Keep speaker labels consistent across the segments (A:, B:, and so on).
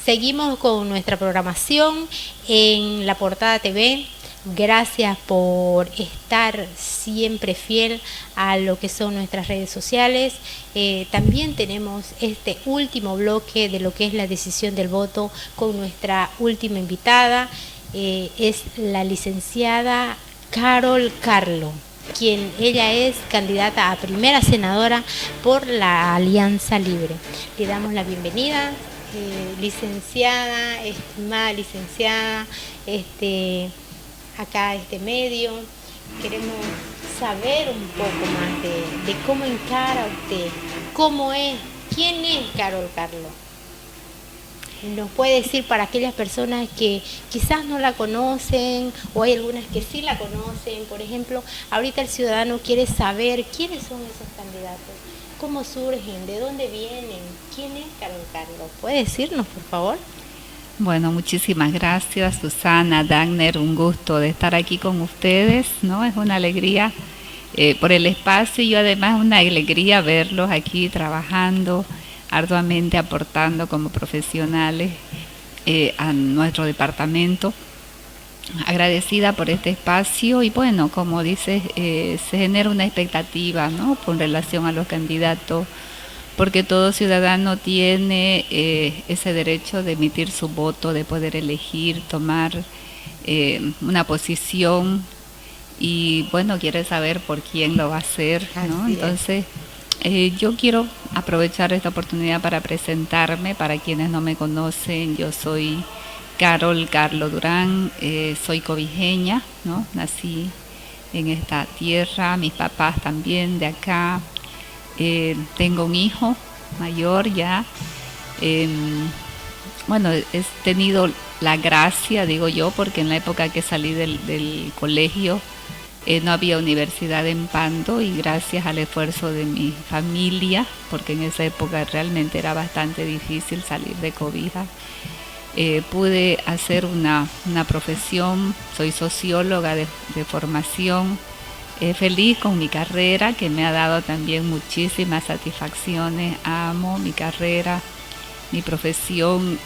A: seguimos con nuestra programación en La Portada TV. Gracias por estar siempre fiel a lo que son nuestras redes sociales. También tenemos este último bloque de lo que es la decisión del voto con nuestra última invitada. Es la licenciada Carol Carlo, quien ella es candidata a primera senadora por la Alianza Libre. Le damos la bienvenida, licenciada, estimada licenciada, acá a este medio. Queremos saber un poco más de cómo encara usted, cómo es, quién es Carol Carlo. ¿Nos puede decir para aquellas personas que quizás no la conocen o hay algunas que sí la conocen? Por ejemplo, ahorita el ciudadano quiere saber quiénes son esos candidatos, cómo surgen, de dónde vienen, quién es Carol Carlo. ¿Puede decirnos, por favor?
B: Bueno, muchísimas gracias, Susana, Dagner, un gusto de estar aquí con ustedes, ¿no? Es una alegría por el espacio y además una alegría verlos aquí trabajando arduamente, aportando como profesionales a nuestro departamento. Agradecida por este espacio y bueno, como dices, se genera una expectativa, ¿no? Con relación a los candidatos, porque todo ciudadano tiene ese derecho de emitir su voto, de poder elegir, tomar una posición y bueno, quiere saber por quién lo va a hacer, ¿no? Entonces, yo quiero aprovechar esta oportunidad para presentarme, para quienes no me conocen. Yo soy Carol Carlo Durán, soy cobijeña, ¿no? Nací en esta tierra, mis papás también de acá. Tengo un hijo mayor ya. Bueno, he tenido la gracia, digo yo, porque en la época que salí del colegio no había universidad en Pando y gracias al esfuerzo de mi familia, porque en esa época realmente era bastante difícil salir de Cobija, pude hacer una profesión. Soy socióloga de formación. Feliz con mi carrera, que me ha dado también muchísimas satisfacciones. Amo mi carrera, mi profesión.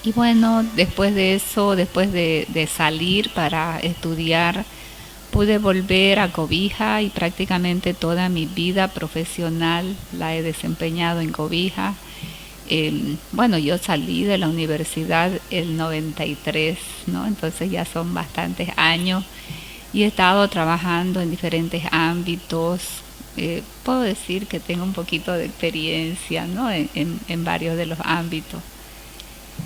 B: Y bueno, después de eso, después de salir para estudiar, pude volver a Cobija y prácticamente toda mi vida profesional la he desempeñado en Cobija. Bueno, yo salí de la universidad el 93, ¿no? Entonces ya son bastantes años. Y he estado trabajando en diferentes ámbitos. Puedo decir que tengo un poquito de experiencia, ¿no? en varios de los ámbitos.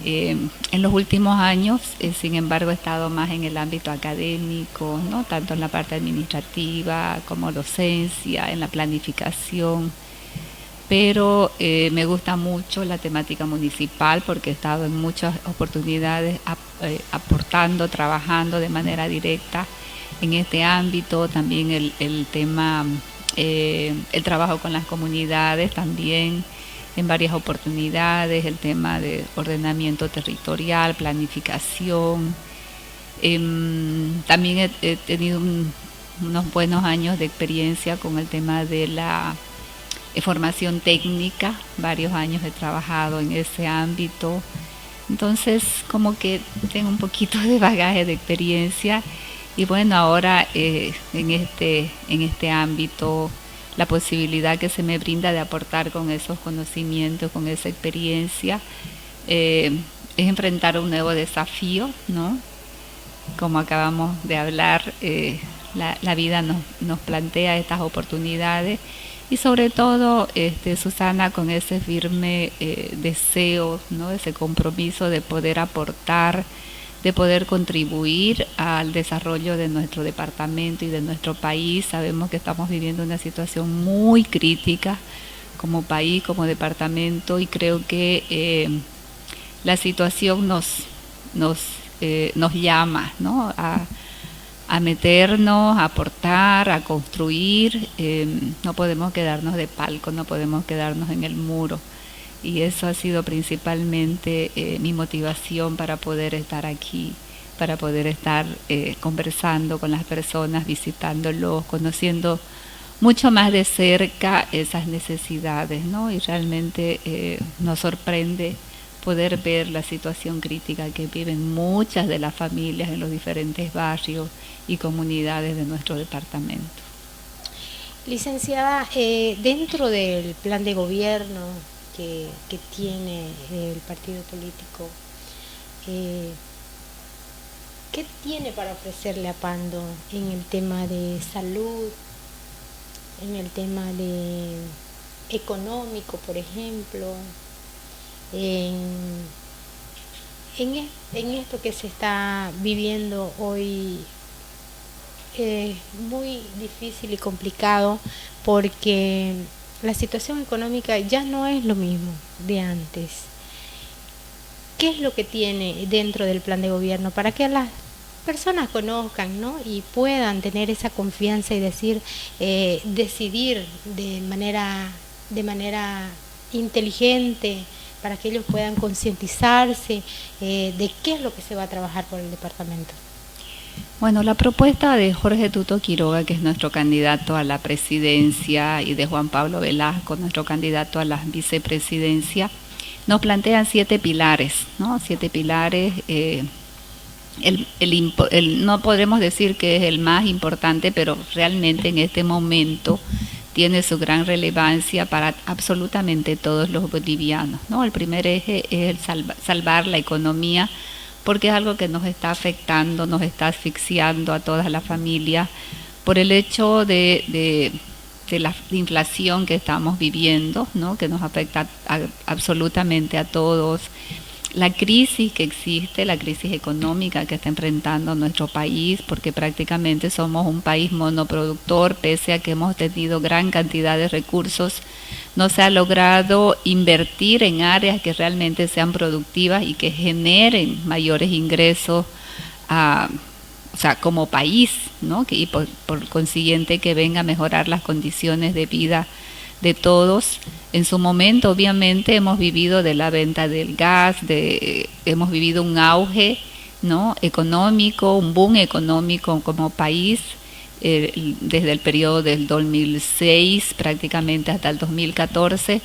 B: En los últimos años, sin embargo, he estado más en el ámbito académico, ¿no? Tanto en la parte administrativa como docencia, en la planificación. Pero me gusta mucho la temática municipal porque he estado en muchas oportunidades aportando, trabajando de manera directa en este ámbito. También el tema, el trabajo con las comunidades también en varias oportunidades, el tema de ordenamiento territorial, planificación. También he tenido unos buenos años de experiencia con el tema de la formación técnica, varios años he trabajado en ese ámbito. Entonces, como que tengo un poquito de bagaje de experiencia. Y bueno, ahora en este ámbito, la posibilidad que se me brinda de aportar con esos conocimientos, con esa experiencia, es enfrentar un nuevo desafío, ¿no? Como acabamos de hablar, la vida nos plantea estas oportunidades y sobre todo, Susana, con ese firme deseo, ¿no? Ese compromiso de poder aportar, de poder contribuir al desarrollo de nuestro departamento y de nuestro país. Sabemos que estamos viviendo una situación muy crítica como país, como departamento, y creo que la situación nos llama, ¿no? a meternos, a aportar, a construir. No podemos quedarnos de palco, no podemos quedarnos en el muro. Y eso ha sido principalmente mi motivación para poder estar aquí, para poder estar conversando con las personas, visitándolos, conociendo mucho más de cerca esas necesidades, ¿no? Y realmente nos sorprende poder ver la situación crítica que viven muchas de las familias en los diferentes barrios y comunidades de nuestro departamento.
A: Licenciada, dentro del plan de gobierno que tiene el partido político, ¿qué tiene para ofrecerle a Pando en el tema de salud, en el tema de económico, por ejemplo, en esto que se está viviendo hoy? Es muy difícil y complicado porque la situación económica ya no es lo mismo de antes. ¿Qué es lo que tiene dentro del plan de gobierno para que las personas conozcan, ¿no? Y puedan tener esa confianza y decidir de manera inteligente, para que ellos puedan concientizarse de qué es lo que se va a trabajar por el departamento?
B: Bueno, la propuesta de Jorge Tuto Quiroga, que es nuestro candidato a la presidencia, y de Juan Pablo Velasco, nuestro candidato a la vicepresidencia, nos plantean 7 pilares, ¿no? 7 pilares. No podremos decir que es el más importante, pero realmente en este momento tiene su gran relevancia para absolutamente todos los bolivianos, ¿no? El primer eje es el salvar la economía, porque es algo que nos está afectando, nos está asfixiando a todas las familias por el hecho de la inflación que estamos viviendo, ¿no? Que nos afecta absolutamente a todos. La crisis que existe, la crisis económica que está enfrentando nuestro país, porque prácticamente somos un país monoproductor, pese a que hemos tenido gran cantidad de recursos, no se ha logrado invertir en áreas que realmente sean productivas y que generen mayores ingresos como país, ¿no? Y por consiguiente que venga a mejorar las condiciones de vida de todos. En su momento, obviamente, hemos vivido de la venta del gas, hemos vivido un auge, ¿no? Económico, un boom económico como país, desde el periodo del 2006 prácticamente hasta el 2014,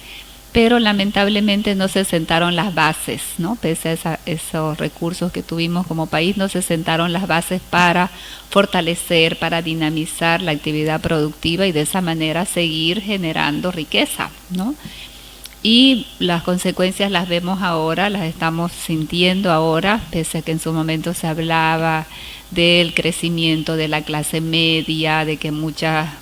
B: pero lamentablemente no se sentaron las bases, ¿no? Pese a esos recursos que tuvimos como país, no se sentaron las bases para fortalecer, para dinamizar la actividad productiva y de esa manera seguir generando riqueza, ¿no? Y las consecuencias las vemos ahora, las estamos sintiendo ahora, pese a que en su momento se hablaba del crecimiento de la clase media, de que mucha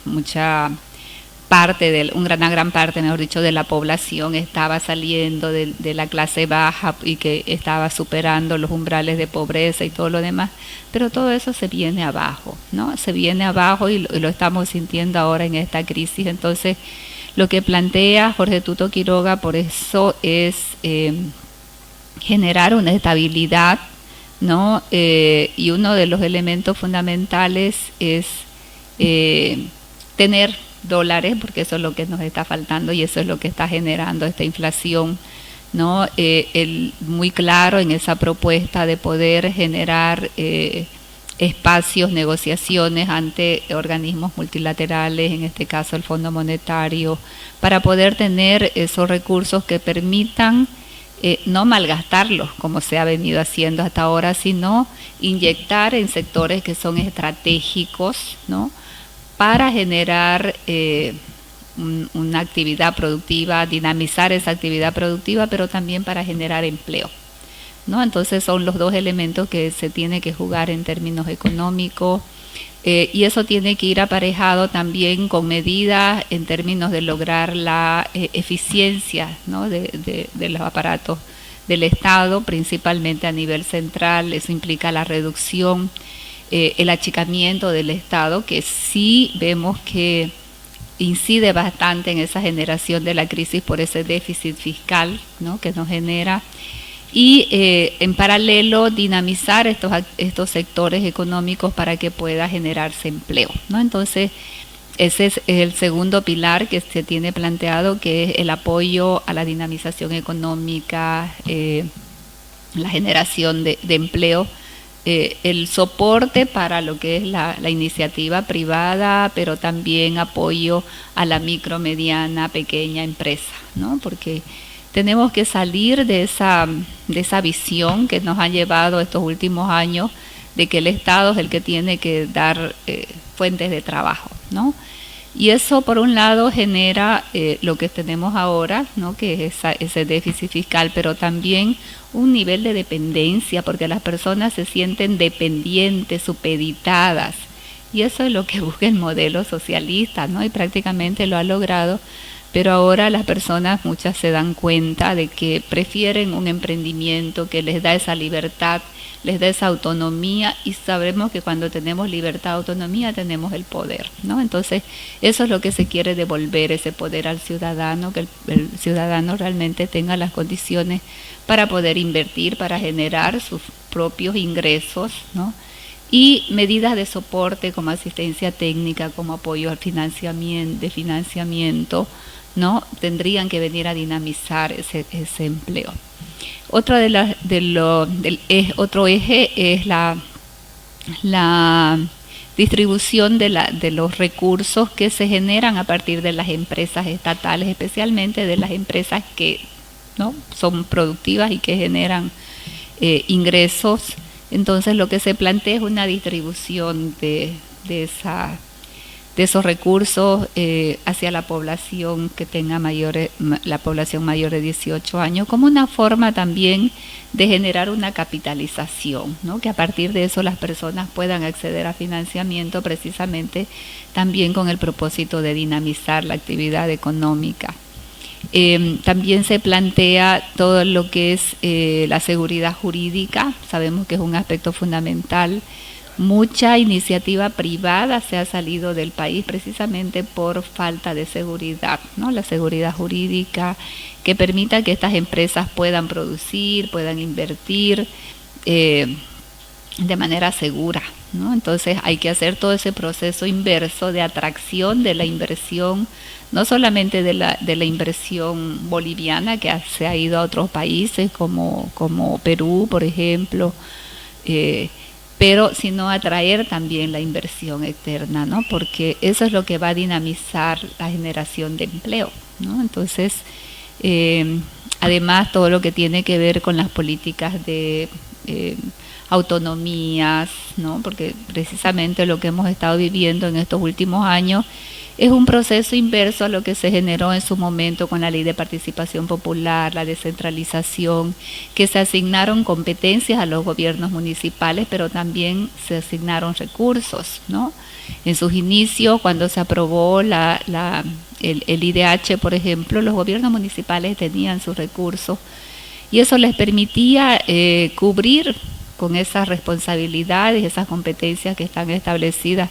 B: parte, una gran parte, mejor dicho, de la población estaba saliendo de la clase baja y que estaba superando los umbrales de pobreza y todo lo demás, pero todo eso se viene abajo, ¿no? Se viene abajo y lo estamos sintiendo ahora en esta crisis. Entonces, lo que plantea Jorge Tuto Quiroga, por eso, es generar una estabilidad, ¿no? Y uno de los elementos fundamentales es tener dólares, porque eso es lo que nos está faltando y eso es lo que está generando esta inflación, ¿no? Muy claro en esa propuesta de poder generar espacios, negociaciones ante organismos multilaterales, en este caso el Fondo Monetario, para poder tener esos recursos que permitan no malgastarlos como se ha venido haciendo hasta ahora, sino inyectar en sectores que son estratégicos, ¿no? Para generar una actividad productiva, dinamizar esa actividad productiva, pero también para generar empleo, ¿no? Entonces son los dos elementos que se tiene que jugar en términos económicos, y eso tiene que ir aparejado también con medidas en términos de lograr la eficiencia, ¿no? de los aparatos del Estado, principalmente a nivel central. Eso implica la reducción, el achicamiento del Estado, que sí vemos que incide bastante en esa generación de la crisis por ese déficit fiscal, ¿no? Que nos genera, y en paralelo dinamizar estos sectores económicos para que pueda generarse empleo, ¿no? Entonces ese es el segundo pilar que se tiene planteado, que es el apoyo a la dinamización económica, la generación de empleo, el soporte para lo que es la iniciativa privada, pero también apoyo a la micro, mediana, pequeña empresa, ¿no? Porque tenemos que salir de esa visión que nos ha llevado estos últimos años de que el Estado es el que tiene que dar fuentes de trabajo, ¿no? Y eso, por un lado, genera lo que tenemos ahora, ¿no? Que es ese déficit fiscal, pero también un nivel de dependencia, porque las personas se sienten dependientes, supeditadas. Y eso es lo que busca el modelo socialista, ¿no? Y prácticamente lo ha logrado. Pero ahora las personas, muchas se dan cuenta de que prefieren un emprendimiento que les da esa libertad, les da esa autonomía, y sabemos que cuando tenemos libertad, autonomía, tenemos el poder, ¿no? Entonces, eso es lo que se quiere devolver, ese poder al ciudadano, que el ciudadano realmente tenga las condiciones para poder invertir, para generar sus propios ingresos, ¿no? Y medidas de soporte como asistencia técnica, como apoyo al financiamiento, ¿no? Tendrían que venir a dinamizar ese empleo. Otro otro eje es la distribución de los recursos que se generan a partir de las empresas estatales, especialmente de las empresas que, ¿no?, son productivas y que generan ingresos. Entonces lo que se plantea es una distribución de esos recursos hacia la población que tenga la población mayor de 18 años, como una forma también de generar una capitalización, ¿no? Que a partir de eso las personas puedan acceder a financiamiento, precisamente también con el propósito de dinamizar la actividad económica. También se plantea todo lo que es la seguridad jurídica. Sabemos que es un aspecto fundamental. Mucha iniciativa privada se ha salido del país precisamente por falta de seguridad, ¿no? La seguridad jurídica que permita que estas empresas puedan producir, puedan invertir de manera segura, ¿no? Entonces hay que hacer todo ese proceso inverso de atracción de la inversión, no solamente de la inversión boliviana que se ha ido a otros países como Perú, por ejemplo, pero sino atraer también la inversión externa, ¿no? Porque eso es lo que va a dinamizar la generación de empleo, ¿no? Entonces, además todo lo que tiene que ver con las políticas de autonomías, ¿no? Porque precisamente lo que hemos estado viviendo en estos últimos años es un proceso inverso a lo que se generó en su momento con la Ley de Participación Popular, la descentralización, que se asignaron competencias a los gobiernos municipales, pero también se asignaron recursos, ¿no? En sus inicios, cuando se aprobó el IDH, por ejemplo, los gobiernos municipales tenían sus recursos y eso les permitía cubrir con esas responsabilidades, esas competencias que están establecidas.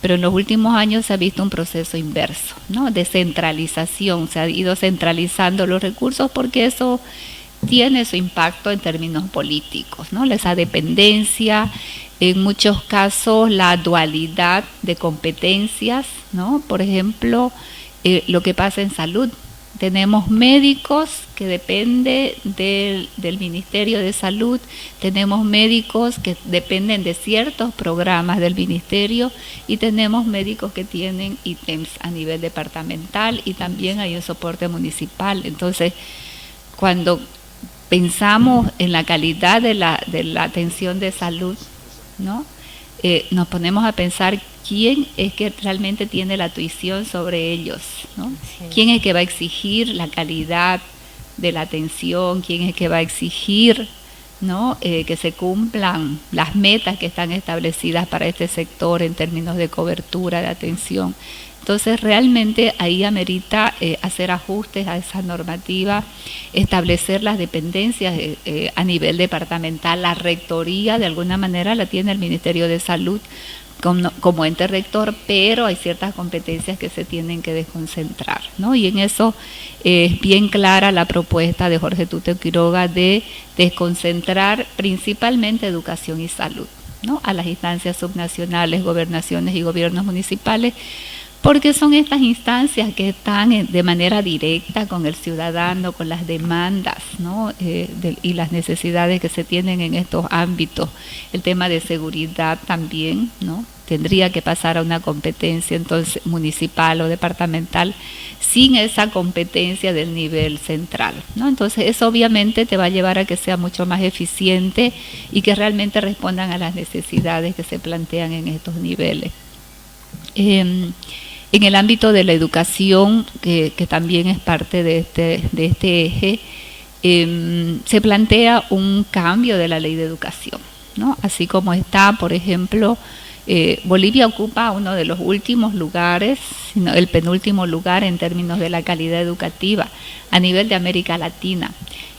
B: Pero en los últimos años se ha visto un proceso inverso, ¿no? De centralización, se ha ido centralizando los recursos porque eso tiene su impacto en términos políticos, ¿no? Esa dependencia, en muchos casos la dualidad de competencias, ¿no? Por ejemplo, lo que pasa en salud. Tenemos médicos que dependen del Ministerio de Salud, tenemos médicos que dependen de ciertos programas del Ministerio y tenemos médicos que tienen ítems a nivel departamental y también hay un soporte municipal. Entonces, cuando pensamos en la calidad de la atención de salud, ¿no? Nos ponemos a pensar quién es que realmente tiene la tuición sobre ellos, ¿no? Sí. ¿Quién es que va a exigir la calidad de la atención? ¿Quién es que va a exigir, ¿no? Que se cumplan las metas que están establecidas para este sector en términos de cobertura de atención? Entonces realmente ahí amerita hacer ajustes a esa normativa, establecer las dependencias a nivel departamental. La rectoría de alguna manera la tiene el Ministerio de Salud como ente rector, pero hay ciertas competencias que se tienen que desconcentrar, ¿no? Y en eso es bien clara la propuesta de Jorge Tute Quiroga de desconcentrar principalmente educación y salud, ¿no? A las instancias subnacionales, gobernaciones y gobiernos municipales, porque son estas instancias que están de manera directa con el ciudadano, con las demandas, ¿no? Y las necesidades que se tienen en estos ámbitos. El tema de seguridad también, ¿no? Tendría que pasar a una competencia entonces municipal o departamental sin esa competencia del nivel central, ¿no? Entonces eso obviamente te va a llevar a que sea mucho más eficiente y que realmente respondan a las necesidades que se plantean en estos niveles. En el ámbito de la educación, que también es parte de este eje, se plantea un cambio de la ley de educación, ¿no? Así como está, por ejemplo, Bolivia ocupa uno de los últimos lugares, sino el penúltimo lugar en términos de la calidad educativa a nivel de América Latina.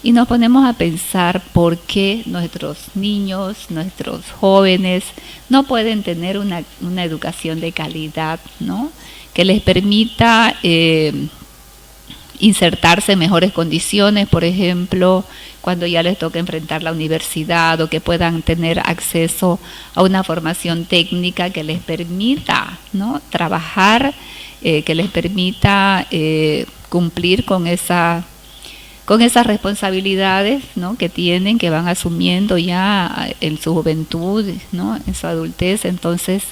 B: Y nos ponemos a pensar por qué nuestros niños, nuestros jóvenes no pueden tener una educación de calidad, ¿no? Que les permita insertarse en mejores condiciones, por ejemplo, cuando ya les toca enfrentar la universidad, o que puedan tener acceso a una formación técnica que les permita, ¿no? Trabajar, que les permita cumplir con esas responsabilidades, ¿no? Que tienen, que van asumiendo ya en su juventud, ¿no? En su adultez. Entonces,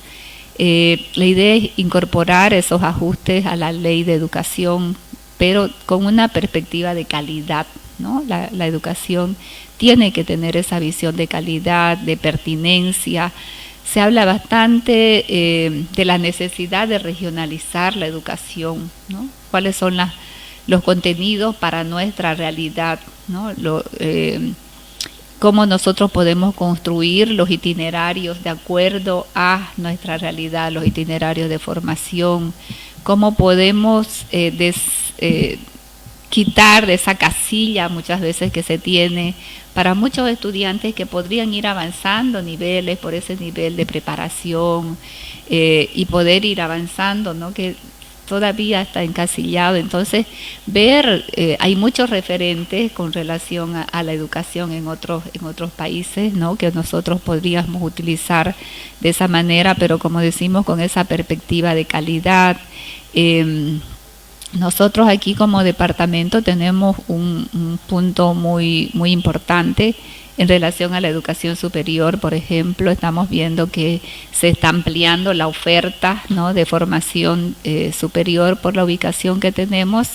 B: la idea es incorporar esos ajustes a la ley de educación, pero con una perspectiva de calidad, ¿no? La educación tiene que tener esa visión de calidad, de pertinencia. Se habla bastante de la necesidad de regionalizar la educación, ¿no? ¿Cuáles son los contenidos para nuestra realidad, ¿no? Cómo nosotros podemos construir los itinerarios de acuerdo a nuestra realidad, los itinerarios de formación, cómo podemos quitar de esa casilla muchas veces que se tiene para muchos estudiantes que podrían ir avanzando niveles por ese nivel de preparación y poder ir avanzando, ¿no? Que todavía está encasillado. Entonces, hay muchos referentes con relación a la educación en otros países, ¿no? Que nosotros podríamos utilizar de esa manera, pero como decimos, con esa perspectiva de calidad. Nosotros aquí como departamento tenemos un punto muy, muy importante en relación a la educación superior. Por ejemplo, estamos viendo que se está ampliando la oferta, ¿no? De formación superior por la ubicación que tenemos.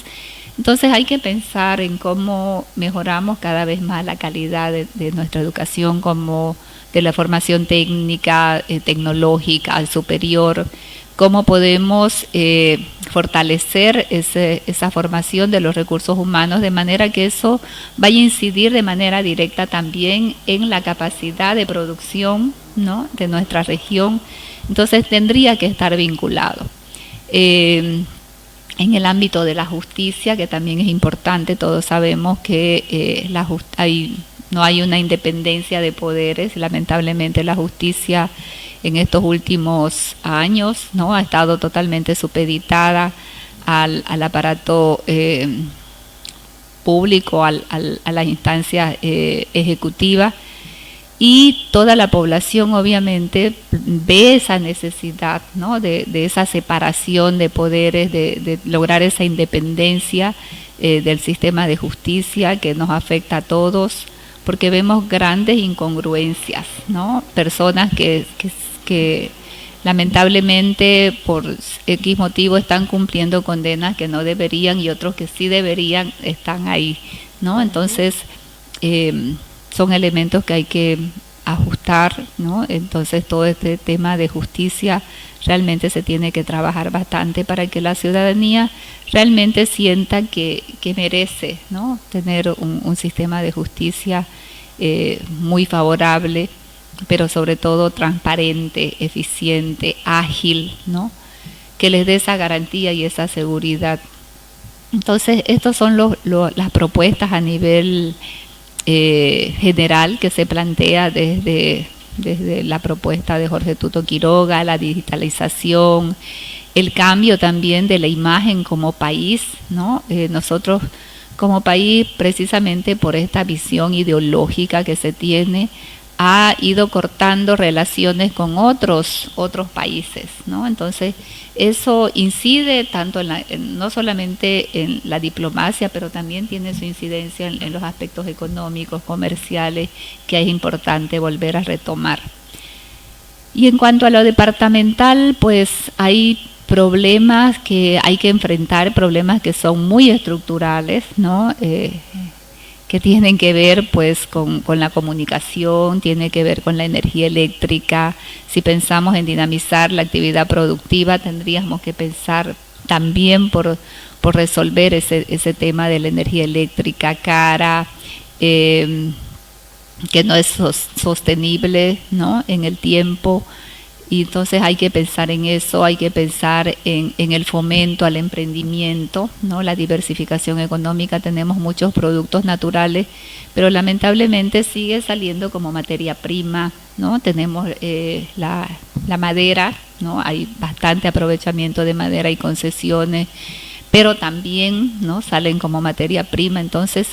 B: Entonces hay que pensar en cómo mejoramos cada vez más la calidad de nuestra educación, como de la formación técnica, tecnológica, superior. Cómo podemos fortalecer esa formación de los recursos humanos de manera que eso vaya a incidir de manera directa también en la capacidad de producción, ¿no? De nuestra región. Entonces tendría que estar vinculado. En el ámbito de la justicia, que también es importante, todos sabemos que no hay una independencia de poderes. Lamentablemente la justicia en estos últimos años, ¿no? Ha estado totalmente supeditada al aparato público, a las instancias ejecutivas, y toda la población obviamente ve esa necesidad, ¿no? de esa separación de poderes, de lograr esa independencia del sistema de justicia que nos afecta a todos, porque vemos grandes incongruencias, ¿no? Personas que lamentablemente por X motivo están cumpliendo condenas que no deberían, y otros que sí deberían están ahí, ¿no? Entonces son elementos que hay que ajustar, ¿no? Entonces todo este tema de justicia realmente se tiene que trabajar bastante para que la ciudadanía realmente sienta que merece, ¿no? Tener un sistema de justicia muy favorable, pero sobre todo transparente, eficiente, ágil, ¿no? Que les dé esa garantía y esa seguridad. Entonces, estas son las propuestas a nivel general que se plantea desde la propuesta de Jorge Tuto Quiroga, la digitalización, el cambio también de la imagen como país, ¿no? Nosotros como país, precisamente por esta visión ideológica que se tiene, ha ido cortando relaciones con otros países, ¿no? Entonces, eso incide tanto no solamente en la diplomacia, pero también tiene su incidencia en los aspectos económicos, comerciales, que es importante volver a retomar. Y en cuanto a lo departamental, pues hay problemas que hay que enfrentar, problemas que son muy estructurales, ¿no? Que tienen que ver pues con la comunicación, tiene que ver con la energía eléctrica. Si pensamos en dinamizar la actividad productiva, tendríamos que pensar también por resolver ese tema de la energía eléctrica cara, que no es sostenible, ¿no?, en el tiempo. Y entonces hay que pensar en eso, hay que pensar en el fomento al emprendimiento, ¿no? La diversificación económica. Tenemos muchos productos naturales, pero lamentablemente sigue saliendo como materia prima, ¿no? Tenemos la madera, ¿no? Hay bastante aprovechamiento de madera y concesiones, pero también, ¿no?, salen como materia prima. Entonces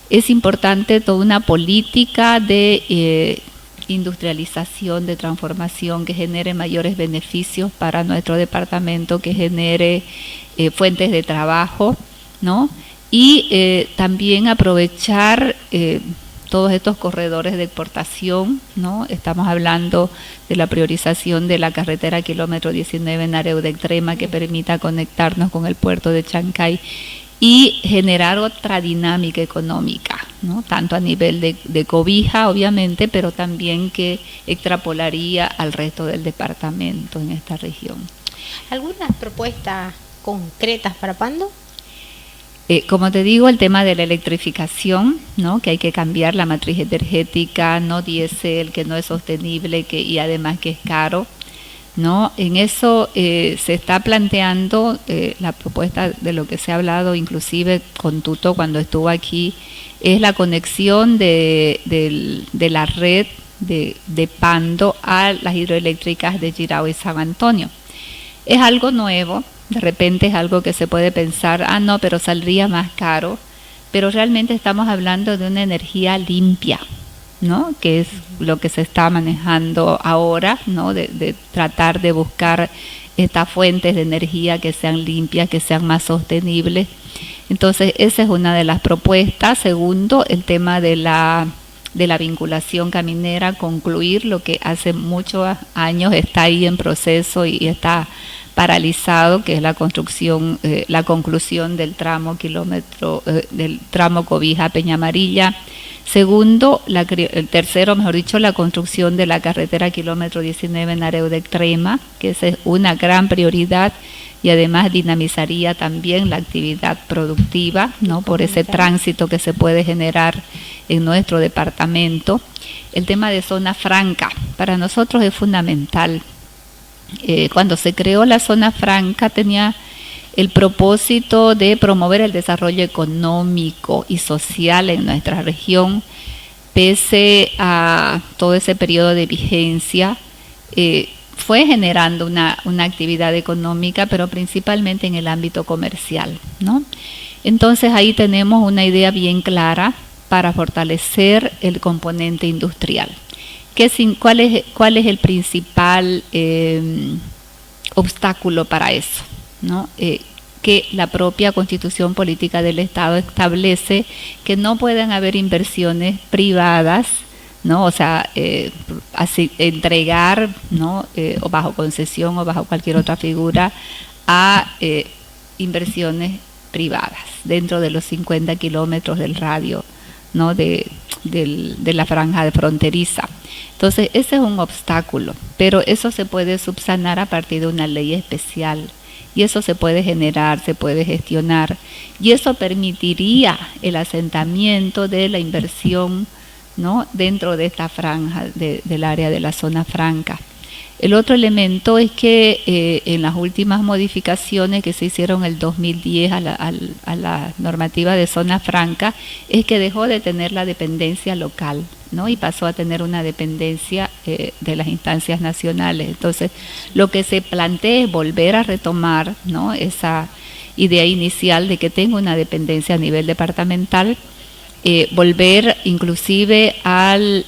B: es importante toda una política de industrialización, de transformación, que genere mayores beneficios para nuestro departamento, que genere fuentes de trabajo, ¿no? Y también aprovechar todos estos corredores de exportación, ¿no? Estamos hablando de la priorización de la carretera kilómetro 19 en Areu de Extrema, que permita conectarnos con el puerto de Chancay y generar otra dinámica económica, ¿no? Tanto a nivel de Cobija, obviamente, pero también que extrapolaría al resto del departamento en esta región.
A: ¿Algunas propuestas concretas para Pando?
B: Como te digo, el tema de la electrificación, ¿no?, que hay que cambiar la matriz energética, no diésel, que no es sostenible, y además que es caro, ¿no? En eso se está planteando la propuesta de lo que se ha hablado inclusive con Tuto cuando estuvo aquí, es la conexión de la red de Pando a las hidroeléctricas de Jirao y San Antonio. Es algo nuevo, de repente es algo que se puede pensar, no, pero saldría más caro, pero realmente estamos hablando de una energía limpia, ¿no?, que es lo que se está manejando ahora, ¿no?, de tratar de buscar estas fuentes de energía que sean limpias, que sean más sostenibles. Entonces esa es una de las propuestas. Segundo, el tema de la vinculación caminera, concluir lo que hace muchos años está ahí en proceso y está paralizado, que es la conclusión del tramo del tramo Cobija Peña Amarilla. Segundo, tercero, mejor dicho, la construcción de la carretera kilómetro 19 en Areu de Extrema, que esa es una gran prioridad y además dinamizaría también la actividad productiva, ¿no?, por ese tránsito que se puede generar en nuestro departamento. El tema de zona franca, para nosotros es fundamental. Cuando se creó la zona franca tenía el propósito de promover el desarrollo económico y social en nuestra región. Pese a todo ese periodo de vigencia, fue generando una actividad económica, pero principalmente en el ámbito comercial, ¿no? Entonces ahí tenemos una idea bien clara para fortalecer el componente industrial. ¿Cuál es el principal obstáculo para eso, ¿no? Que la propia Constitución Política del Estado establece que no pueden haber inversiones privadas, ¿no? O sea, así, entregar, ¿no?, o bajo concesión o bajo cualquier otra figura a inversiones privadas dentro de los 50 kilómetros del radio, ¿no?, de la franja de fronteriza. Entonces ese es un obstáculo, pero eso se puede subsanar a partir de una ley especial y eso se puede generar, se puede gestionar y eso permitiría el asentamiento de la inversión, ¿no?, dentro de esta franja del área de la zona franca. El otro elemento es que en las últimas modificaciones que se hicieron en el 2010 a la normativa de zona franca, es que dejó de tener la dependencia local, ¿no?, y pasó a tener una dependencia de las instancias nacionales. Entonces, lo que se plantea es volver a retomar, ¿no?, esa idea inicial de que tenga una dependencia a nivel departamental volver inclusive al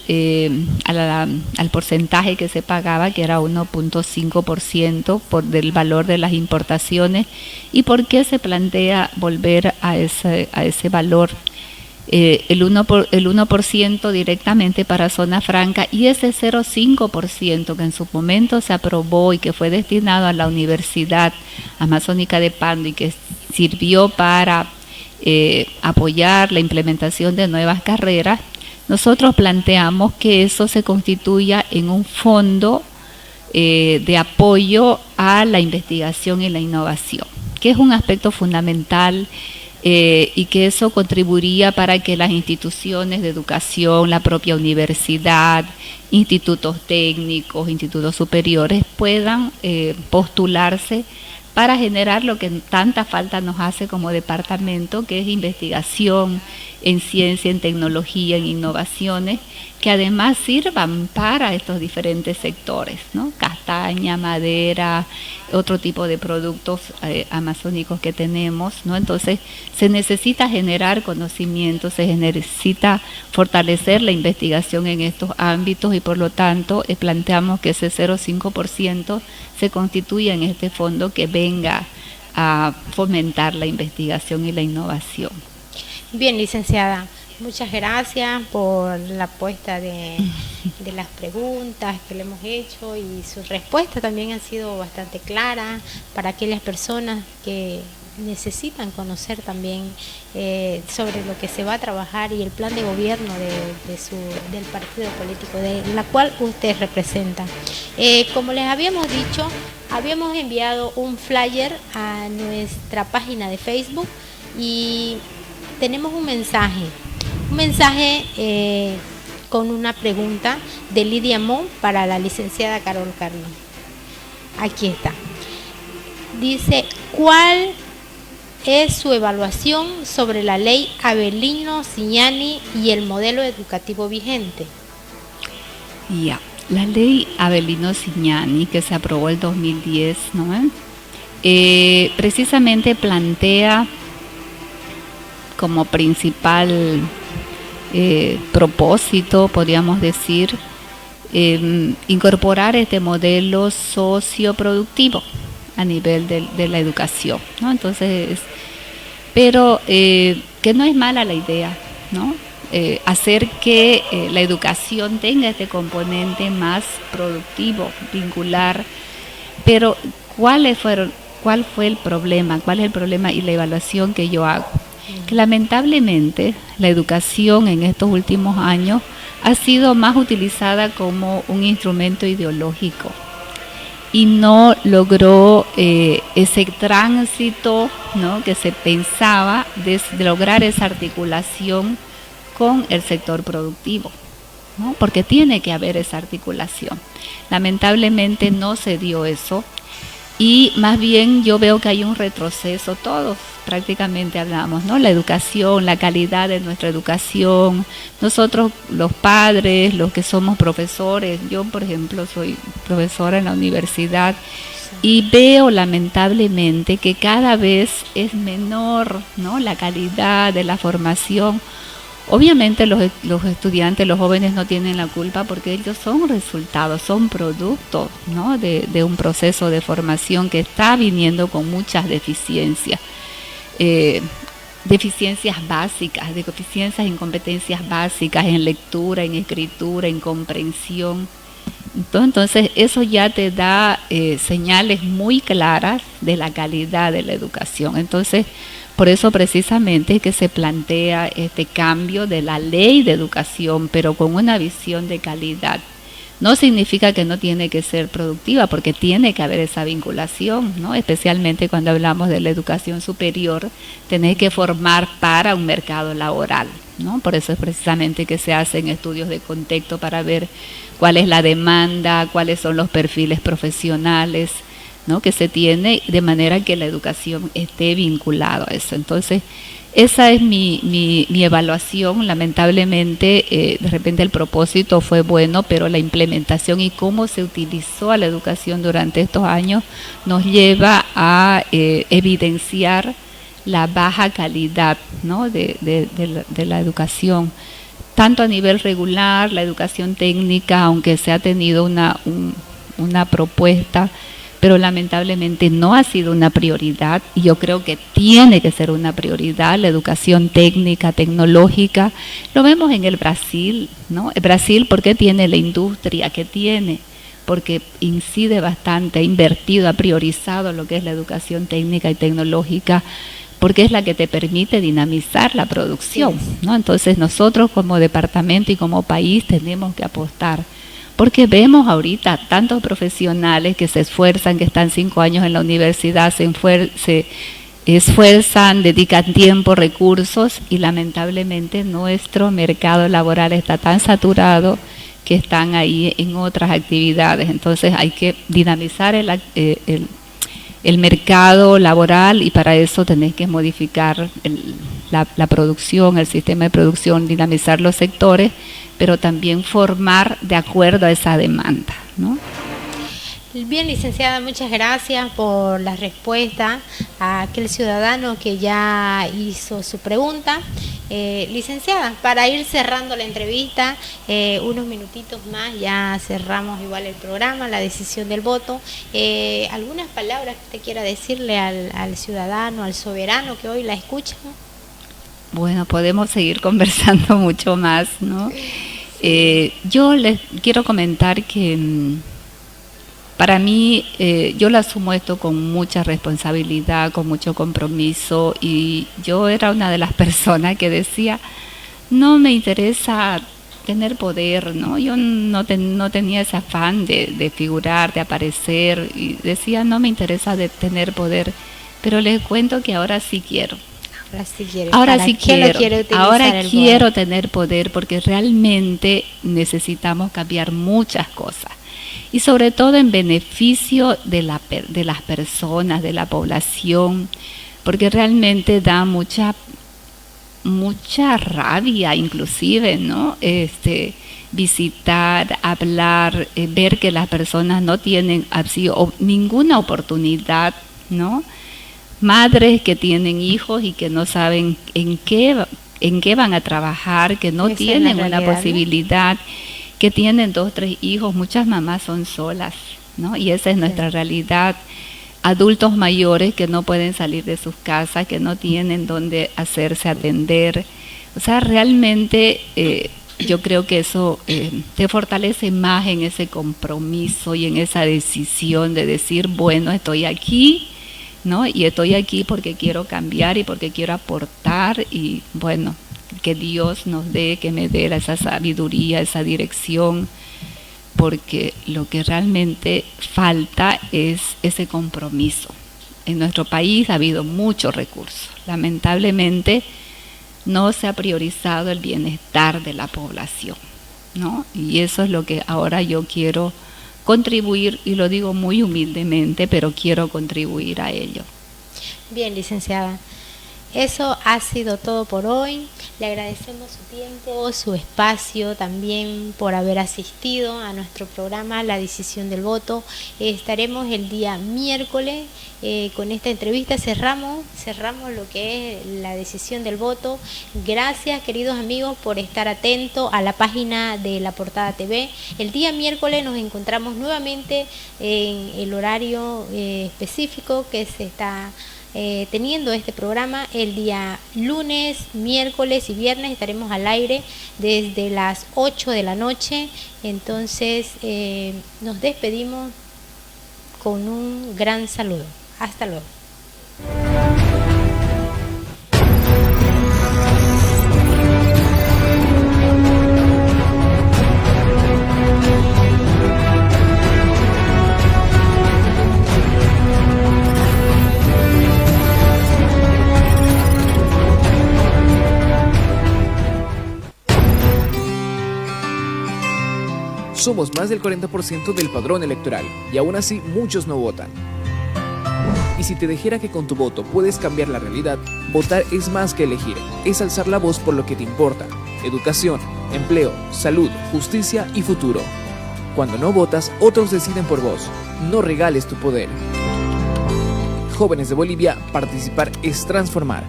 B: porcentaje que se pagaba, que era 1.5% del valor de las importaciones. ¿Y por qué se plantea volver a ese valor? El 1% directamente para zona franca, y ese 0,5% que en su momento se aprobó y que fue destinado a la Universidad Amazónica de Pando y que sirvió para apoyar la implementación de nuevas carreras, nosotros planteamos que eso se constituya en un fondo de apoyo a la investigación y la innovación, que es un aspecto fundamental, y que eso contribuiría para que las instituciones de educación, la propia universidad, institutos técnicos, institutos superiores puedan postularse para generar lo que tanta falta nos hace como departamento, que es investigación en ciencia, en tecnología, en innovaciones, que además sirvan para estos diferentes sectores, ¿no? Castaña, madera, otro tipo de productos amazónicos que tenemos, ¿no? Entonces se necesita generar conocimiento, se necesita fortalecer la investigación en estos ámbitos, y por lo tanto planteamos que ese 0,5% se constituya en este fondo que venga a fomentar la investigación y la innovación.
A: Bien, licenciada, muchas gracias por la puesta de las preguntas que le hemos hecho, y su respuesta también ha sido bastante clara para aquellas personas que necesitan conocer también sobre lo que se va a trabajar y el plan de gobierno del partido político de la cual usted representa. Como les habíamos dicho, habíamos enviado un flyer a nuestra página de Facebook y tenemos un mensaje con una pregunta de Lidia Mon para la licenciada Carol Carlos. Aquí está. Dice, ¿cuál es su evaluación sobre la ley Avelino Cignani y el modelo educativo vigente?
B: Ya, la ley Avelino Cignani, que se aprobó el 2010, ¿no? Precisamente plantea como principal propósito, podríamos decir, incorporar este modelo socioproductivo a nivel de la educación, ¿no? Entonces, pero que no es mala la idea, ¿no? Hacer que la educación tenga este componente más productivo, vincular, pero ¿cuál fue el problema? ¿Cuál es el problema y la evaluación que yo hago? Que lamentablemente la educación en estos últimos años ha sido más utilizada como un instrumento ideológico y no logró ese tránsito, ¿no?, que se pensaba de lograr esa articulación con el sector productivo, ¿no? Porque tiene que haber esa articulación. Lamentablemente no se dio eso. Y más bien yo veo que hay un retroceso, todos prácticamente hablamos, ¿no? La educación, la calidad de nuestra educación, nosotros los padres, los que somos profesores, yo por ejemplo soy profesora en la universidad y veo lamentablemente que cada vez es menor, ¿no?, la calidad de la formación. Obviamente los estudiantes, los jóvenes no tienen la culpa porque ellos son resultados, son productos, ¿no?, de un proceso de formación que está viniendo con muchas deficiencias, deficiencias básicas, deficiencias en competencias básicas, en lectura, en escritura, en comprensión. Entonces eso ya te da señales muy claras de la calidad de la educación. Entonces, por eso precisamente es que se plantea este cambio de la ley de educación, pero con una visión de calidad. No significa que no tiene que ser productiva, porque tiene que haber esa vinculación, ¿no? Especialmente cuando hablamos de la educación superior, tenés que formar para un mercado laboral, ¿no? Por eso es precisamente que se hacen estudios de contexto para ver cuál es la demanda, cuáles son los perfiles profesionales, ¿no?, que se tiene, de manera que la educación esté vinculada a eso. Entonces, esa es mi evaluación. Lamentablemente, de repente el propósito fue bueno, pero la implementación y cómo se utilizó a la educación durante estos años nos lleva a evidenciar la baja calidad, ¿no?, de la educación, tanto a nivel regular, la educación técnica, aunque se ha tenido una propuesta, pero lamentablemente no ha sido una prioridad, y yo creo que tiene que ser una prioridad la educación técnica, tecnológica. Lo vemos en el Brasil, ¿no? El Brasil, ¿por qué tiene la industria que tiene? Porque incide bastante, ha invertido, ha priorizado lo que es la educación técnica y tecnológica, porque es la que te permite dinamizar la producción, ¿no? Entonces nosotros como departamento y como país tenemos que apostar, porque vemos ahorita tantos profesionales que se esfuerzan, que están 5 años en la universidad, se esfuerzan, dedican tiempo, recursos, y lamentablemente nuestro mercado laboral está tan saturado que están ahí en otras actividades. Entonces hay que dinamizar el mercado laboral, y para eso tenés que modificar la producción, el sistema de producción, dinamizar los sectores, pero también formar de acuerdo a esa demanda, ¿no?
A: Bien, licenciada, muchas gracias por la respuesta a aquel ciudadano que ya hizo su pregunta. Licenciada, para ir cerrando la entrevista, unos minutitos más, ya cerramos igual el programa, la decisión del voto. ¿Algunas palabras que usted quiera decirle al ciudadano, al soberano que hoy la escucha?
B: Bueno, podemos seguir conversando mucho más, ¿no? Yo les quiero comentar que para mí, yo lo asumo esto con mucha responsabilidad, con mucho compromiso, y yo era una de las personas que decía, no me interesa tener poder, ¿no? Yo no tenía ese afán de figurar, de aparecer, y decía, no me interesa de tener poder, pero les cuento que ahora sí quiero. Ahora sí quiero tener poder, porque realmente necesitamos cambiar muchas cosas, y sobre todo en beneficio de las personas, de la población, porque realmente da mucha rabia inclusive, ¿no? Visitar, hablar, ver que las personas no tienen ninguna oportunidad, ¿no? Madres que tienen hijos y que no saben en qué van a trabajar, que no tienen una posibilidad, que tienen 2, 3 hijos, muchas mamás son solas, ¿no? Y esa es nuestra realidad. Adultos mayores que no pueden salir de sus casas, que no tienen dónde hacerse atender. O sea, realmente yo creo que eso te fortalece más en ese compromiso y en esa decisión de decir, bueno, estoy aquí, ¿no? Y estoy aquí porque quiero cambiar y porque quiero aportar, y bueno, que Dios nos dé, que me dé esa sabiduría, esa dirección, porque lo que realmente falta es ese compromiso. En nuestro país ha habido muchos recursos, lamentablemente no se ha priorizado el bienestar de la población, ¿no? Y eso es lo que ahora yo quiero contribuir, y lo digo muy humildemente, pero quiero contribuir a ello.
A: Bien, licenciada, eso ha sido todo por hoy. Le agradecemos su tiempo, su espacio, también por haber asistido a nuestro programa La Decisión del Voto. Estaremos el día miércoles con esta entrevista. Cerramos lo que es La Decisión del Voto. Gracias, queridos amigos, por estar atentos a la página de La Portada TV. El día miércoles nos encontramos nuevamente en el horario específico que se está teniendo este programa. El día lunes, miércoles y viernes estaremos al aire desde las 8 de la noche. Entonces nos despedimos con un gran saludo. Hasta luego.
C: Somos más del 40% del padrón electoral y aún así muchos no votan. Y si te dijera que con tu voto puedes cambiar la realidad, votar es más que elegir, es alzar la voz por lo que te importa: educación, empleo, salud, justicia y futuro. Cuando no votas, otros deciden por vos. No regales tu poder. jóvenes de Bolivia, participar es transformar.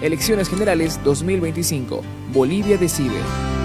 C: Elecciones Generales 2025. Bolivia decide.